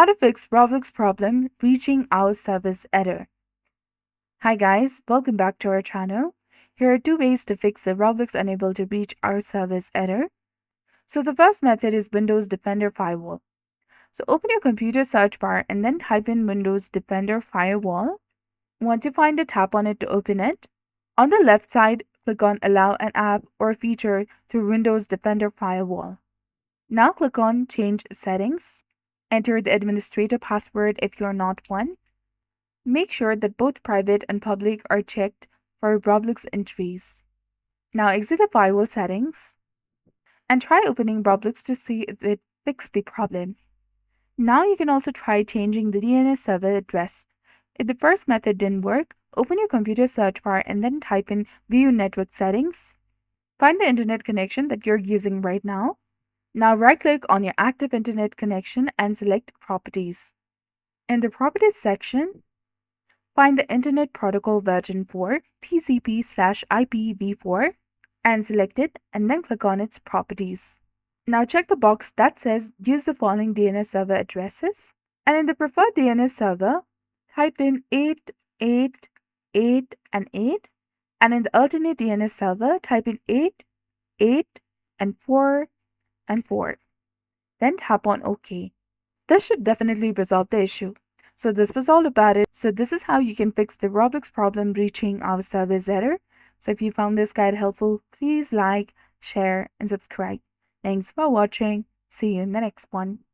How to fix Roblox problem reaching our service error. Hi guys, welcome back to our channel. Here are two ways to fix the Roblox unable to reach our service error. So the first method is Windows Defender Firewall. So open your computer search bar and then type in Windows Defender Firewall. Once you find it, tap on it to open it. On the left side, click on Allow an app or feature through Windows Defender Firewall. Now click on Change Settings. Enter the administrator password if you're not one. Make sure that both private and public are checked for Roblox entries. Now exit the firewall settings and try opening Roblox to see if it fixed the problem. Now you can also try changing the DNS server address. If the first method didn't work, open your computer search bar and then type in View Network Settings. Find the internet connection that you're using right now. Now right-click on your active internet connection and select Properties. In the Properties section, find the Internet Protocol version 4 TCP/IPv4 and select it and then click on its properties. Now check the box that says use the following DNS server addresses, and in the preferred DNS server, type in 8, 8, 8 and 8, and in the alternate DNS server, type in 8, 8 and 4 and 4. Then tap on OK. This should definitely resolve the issue. So this was all about it. So this is how you can fix the Roblox problem reaching our service error. So if you found this guide helpful, please like, share, and subscribe. Thanks for watching. See you in the next one.